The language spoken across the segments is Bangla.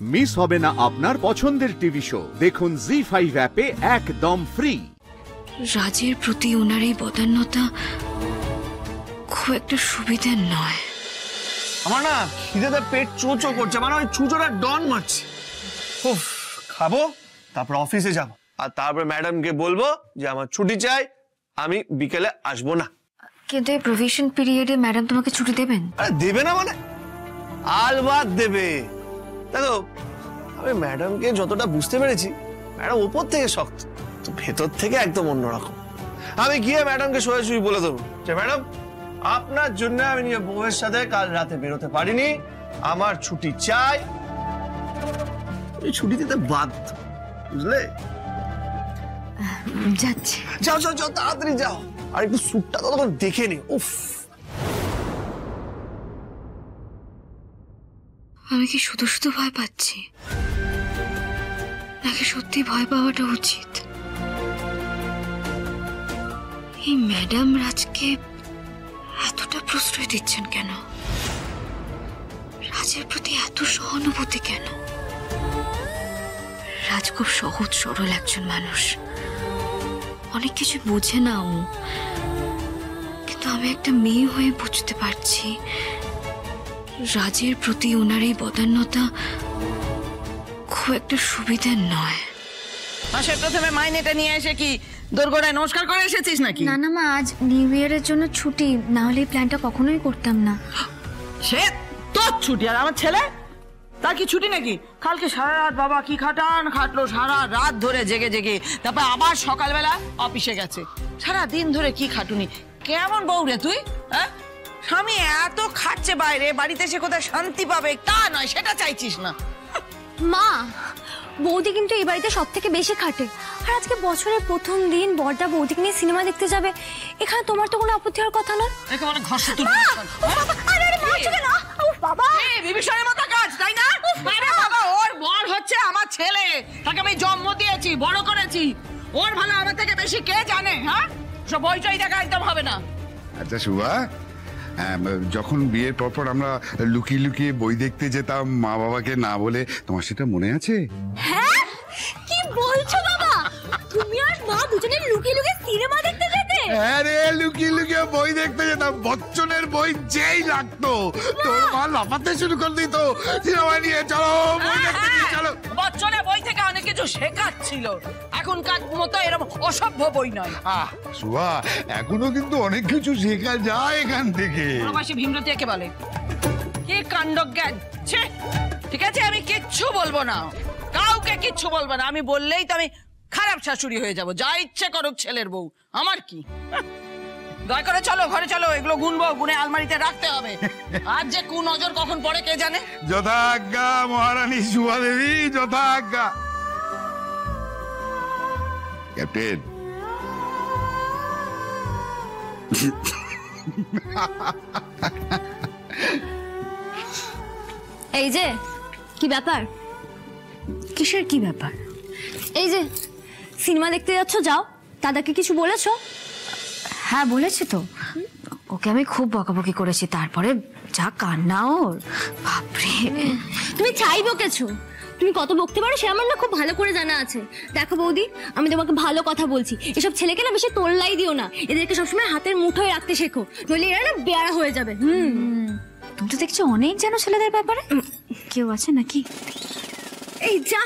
মিস হবে না আপনার পছন্দের টিভি শো, দেখুন জি5 অ্যাপে একদম ফ্রি। রাজের প্রতি ওনার এই বদান্যতা খুব একটা সুবিধার নয়। আমার না খিদেতে পেট চোচো করছে, মানে ওই চুচোটা ডন মারছে। উফ, খাবো তারপর অফিসে যাব, আর তারপর ম্যাডামকে বলবো যে আমার ছুটি চাই, আমি বিকেলে আসবো না। কিন্তু এই প্রভিশন পিরিয়ডে ম্যাডাম তোমাকে ছুটি দেবেন? আরে দেবে না মানে? আলবাত দেবে। দেখো, আমি ম্যাডামকে যতটা বুঝতে পেরেছি, ম্যাডাম উপর থেকে শক্ত, তো ভেতর থেকে একদম অন্যরকম। আমি গিয়ে ম্যাডামকে সোজাসুজি বলে দেবো যে ম্যাডাম, আপনার জন্য আমি নিজের বউয়ের সাথে কাল রাতে বেরোতে পারিনি, আমার ছুটি চাই। এই ছুটি দিতে বাধ্য, বুঝলে? যাচ্ছি। যাও যাও যাও, তাড়াতাড়ি যাও। আর একটু স্যুটটা তো তখন দেখে নি। উফ, আমি কি শুধু শুধু ভয় পাচ্ছি, নাকি সত্যি ভয় পাওয়াটা উচিত? এই ম্যাডাম রাজকে এতটা প্রশ্রয় দিচ্ছেন কেন? রাজের প্রতি এত সহানুভূতি কেন? রাজ খুব সহজ সরল একজন মানুষ, অনেক কিছু বোঝে না ও, কিন্তু আমি একটা মেয়ে হয়ে বুঝতে পারছি রাজের প্রতি ওনার এই বদান্যতা খুব একটা সুবিধার নয়। মাসের প্রথমে মাইনেটা নিয়ে এসে কি দোরগোড়ায় নমস্কার করে এসেছিস নাকি? না না মা, আজ নিউ ইয়ারের জন্য ছুটি, না হলে এই প্ল্যানটা কখনোই করতাম না। সে তোর ছুটি, আর আমার ছেলে তার কি ছুটি নাকি? কালকে সারা রাত বাবা কি খাটলো, সারা রাত ধরে জেগে জেগে, তারপর আবার সকালবেলা অফিসে গেছে। সারা দিন ধরে কি খাটুনি। কেমন বউ রে তুই? হ্যাঁ, স্বামী এত খাচ্ছে বাইরে, বাড়িতে এসে কোথায় শান্তি পাবে তা নয়, সেটা চাইছিস না। মা, বৌদি কিন্তু এই বাড়িতে সব থেকে বেশি খাটে, আর আজকে বছরের প্রথম দিন বড়দা বৌদিকে নিয়ে সিনেমা দেখতে যাবে, এখানে তোমার তো কোনো আপত্তি হওয়ার কথা না। একেবারে ঘষে তুই। বাবা, বিভীষণের মতো কাজ, তাই না? আরে বাবা, ওর বর হচ্ছে আমার ছেলে, তাকে আমি জন্ম দিয়েছি, বড় করেছি, ওর ভালো আমার থেকে বেশি কে জানে? হ্যাঁ, সব বইটাই দেখা একদম হবে না। আচ্ছা শুভা, যখন বিয়ের পরপর আমরা লুকিয়ে লুকিয়ে বই দেখতে যেতাম মা বাবাকে না বলে, তোমার সেটা মনে আছে? হ্যাঁ, কি বলছো বাবা? তুমি আর মা দুজনে লুকিয়ে লুকিয়ে সিনেমা দেখতে যেতে? হ্যাঁ রে, লুকিয়ে লুকিয়ে বই দেখতে যেতাম। বচ্চনের বই যেই লাগতো তোর মা লাফাতে শুরু করে দিত, সিনেমা নিয়ে চলো, বই দেখতে নিয়ে চলো। বচ্চনের বই থেকে অনেক কিছু শেখার ছিল, এখনকার মতো এরকম অসভ্য বই নয়। শুভা, এখনো কিন্তু অনেক কিছু শেখা যায় এখান থেকে। প্রবাসী ভীমরতি একে বলে, কি কাণ্ডজ্ঞান। ঠিক আছে, আমি কিচ্ছু বলবো না, কাউকে কিচ্ছু বলবো না। আমি বললেই তো আমি খারাপ শাশুড়ি হয়ে যাব। যা ইচ্ছে করুক ছেলের বউ, আমার কি? দয়া করে চলো, ঘরে চলো, এগুলো গুনবো, গুনে আলমারিতে রাখতে হবে। আর যে কোন নজর কখন পড়ে কে জানে। যথাজ্ঞা মহারানী শুভা দেবী, যথাজ্ঞা। ক্যাপ্টেন, এই যে কি ব্যাপার? কিসের কি ব্যাপার? এই যে সিনেমা দেখতে যাচ্ছ, যাও। দাদাকে কিছু বলেছো? হ্যাঁ বলেছি তো, ওকে আমি খুব বকাবকি করেছি, তারপরে যা কান্না ওর, বাপরে। তুমি ছাই বকেছো, তুমি কত বকতে পারো সে আমার না খুব ভালো করে জানা আছে। দেখো বৌদি, আমি তোমাকে ভালো কথা বলছি, এসব ছেলেকে না বেশি তোল্লাই দিও না, এদেরকে সবসময় হাতের মুঠোয় রাখতে শেখো, নইলে এরা না বেয়ারা হয়ে যাবে। তুমি তো দেখছো অনেক জানো ছেলেদের ব্যাপারে। কেউ আছে নাকি? এই যা।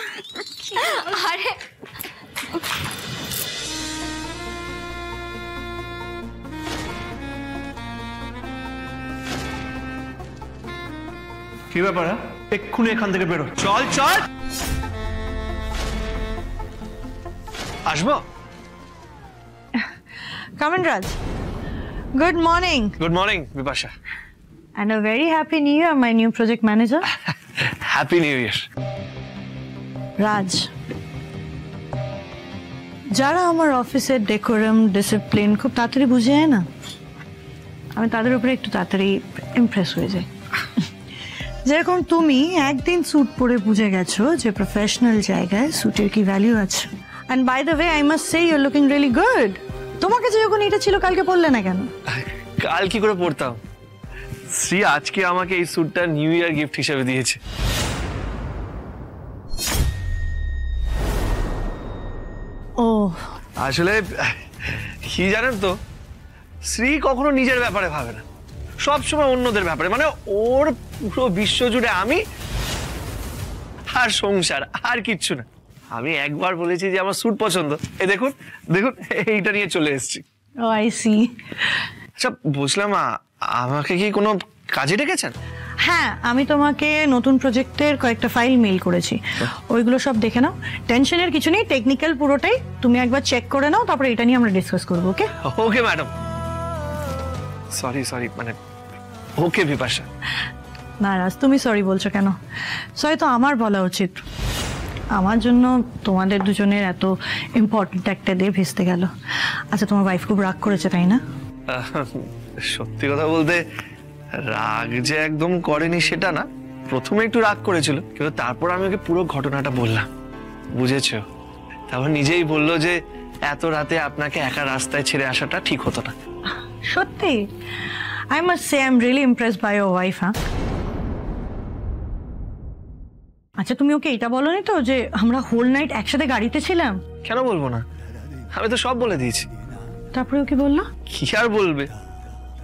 আরে কি ব্যাপার? এক্ষুনি এখান থেকে বেরো, চল চল। আসবো? Come in, Raj. Good morning. Good morning Bipasha. And a very happy new year, my new project manager. Happy new year. Raj. যারা আমার অফিসের ডেকোরাম ডিসিপ্লিন খুব তাড়াতাড়ি বুঝে যায় না, আমি তাদের উপরে একটু তাড়াতাড়ি ইমপ্রেস হয়ে যাই। যেরকম তুমি একদিন স্যুট পরে বুঝে গেছো যে প্রফেশনাল জায়গায় স্যুটের কি ভ্যালু আছে। And by the way, I must say you're looking really good. তোমার কাছে যখন এটা ছিল কালকে পরলে না কেন? কাল কি করে পড়তাম? শ্রী আজকে আমাকে এই স্যুটটা নিউ ইয়ার গিফট হিসেবে দিয়েছে। আসলে কি জানেন তো, শ্রী কখনো নিজের ব্যাপারে ভাবে না, সবসময় অন্যদের ব্যাপারে। মানে ওর পুরো বিশ্ব জুড়ে আমি আর সংসার, আর কিচ্ছু না। আমি একবার বলেছি যে আমার স্যুট পছন্দ, এই দেখুন দেখুন এইটা নিয়ে চলে এসেছি। ও আই সি। আচ্ছা বুঝলাম, আমাকে কি কোনো কাজে ডেকেছেন? হ্যাঁ, আমি তোমাকে নতুন প্রজেক্টের কয়েকটা ফাইল মেইল করেছি, ওইগুলো সব দেখে নাও। টেনশনের কিছু নেই, টেকনিক্যাল পুরোটাই। তুমি একবার চেক করে নাও, তারপরে এটা নিয়ে আমরা ডিসকাস করবো। ওকে ওকে ম্যাডাম। সরি মানে ওকে বিপাশা। না রাজ, তুমি সরি বলছো কেন? সরি তো আমার বলা উচিত। আমার জন্য তোমাদের দুজনের এত ইম্পর্টেন্ট একটা ডে ভেস্তে গেল। আচ্ছা, তোমার ওয়াইফ খুব রাগ করেছে তাই না? সত্যি কথা বলতে রাগ যে একদম করেনি সেটা না, প্রথমে একটু রাগ করেছিল, কিন্তু তারপর আমি ওকে পুরো ঘটনাটা বললাম, বুঝেছো? তারপর নিজেই বললো যে এত রাতে আপনাকে একা রাস্তায় ছেড়ে আসাটা ঠিক হতো না। সত্যি? I must say I am really impressed by your wife. হ্যাঁ, আচ্ছা তুমি ওকে এটা বলোনি তো যে আমরা হোল নাইট একসাথে গাড়িতে ছিলাম? কেন বলবো না, আমি তো সব বলে দিয়েছি। তারপরে ওকে বললো? কি আর বলবে,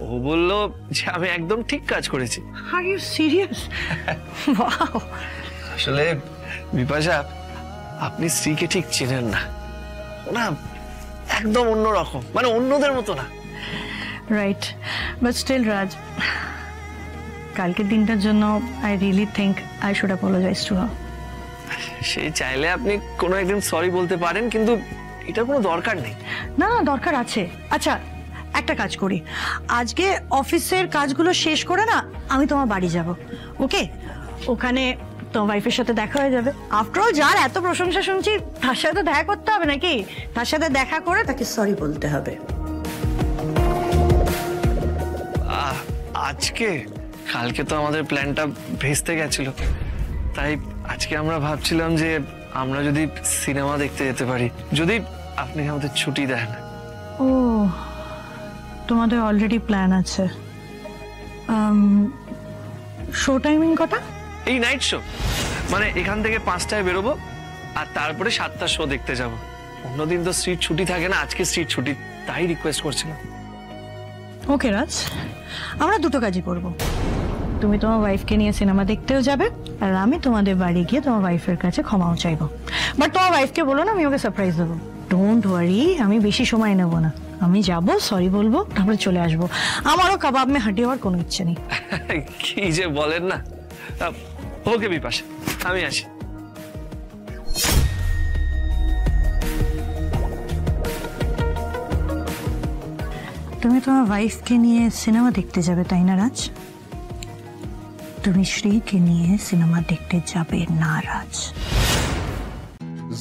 ও বললো যে আমি একদম ঠিক কাজ করেছি। Are you serious? ওয়াও। আসলে বিপাশা, আপনি স্ত্রীকে ঠিক চেনেন না, না একদম অন্যরকম, মানে অন্যদের মতো না। রাইট, বাট স্টিল রাজ, কালকের দিনটার জন্য I really think I should apologize to her. সেই চাইলে আপনি কোনো একদিন সরি বলতে পারেন, কিন্তু এটার কোনো দরকার নেই। না না, দরকার আছে। আচ্ছা একটা কাজ করি, আজকে অফিসের কাজগুলো শেষ করে না আমি তোমার বাড়ি যাব। ওকে, ওখানে তোমার ওয়াইফের সাথে দেখা হয়ে যাবে। আফটার অল যার এত প্রশংসা শুনছি, তার সাথে দেখা করতে হবে নাকি? তার সাথে দেখা করে তাকে সরি বলতে হবে। আজকে? কালকে তো আমাদের প্ল্যানটা ভেস্তে গেছিল, তাই আজকে আমরা ভাবছিলাম যে আমরা যদি সিনেমা দেখতে যেতে পারি, যদি আপনি আমাদের ছুটি দেন। ও, তোমাদের অলরেডি প্ল্যান আছে। শো টাইমিং কটা? এই নাইট শো, মানে এখান থেকে 5টায় বেরোবো আর তারপরে 7টার শো দেখতে যাব। অন্যদিন তো স্ট্রিট ছুটি থাকে না, আজকে স্ট্রিট ছুটি, তাই রিকোয়েস্ট করছিলাম। ওকে রাজ, আমরা দুটো কাজই করব। তুমি তোমার ওয়াইফকে নিয়ে সিনেমা দেখতেও যাবে, আর আমি তোমাদের বাড়ি গিয়ে তোমার ওয়াইফের কাছে ক্ষমাও চাইবো। বাট তোমার ওয়াইফকে বলো না আমি ওকে সারপ্রাইজ দেবো। ডোন্ট ওয়ারি, আমি বেশি সময় নেব না। আমি যাব, সরি বলবো, তারপরে চলে আসবো। আমারও কাবাব মে হাঁটি হওয়ার কোনো ইচ্ছে নেই। কি যে বলেন না। ওকে বিপাশা, আমি আসি। তুমি তোমার ওয়াইফকে নিয়ে সিনেমা দেখতে যাবে তাই না রাজ? তুমি শ্রীকে নিয়ে সিনেমা দেখতে যাবে না রাজ।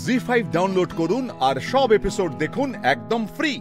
জি5 ডাউনলোড করুন আর সব এপিসোড দেখুন একদম ফ্রি।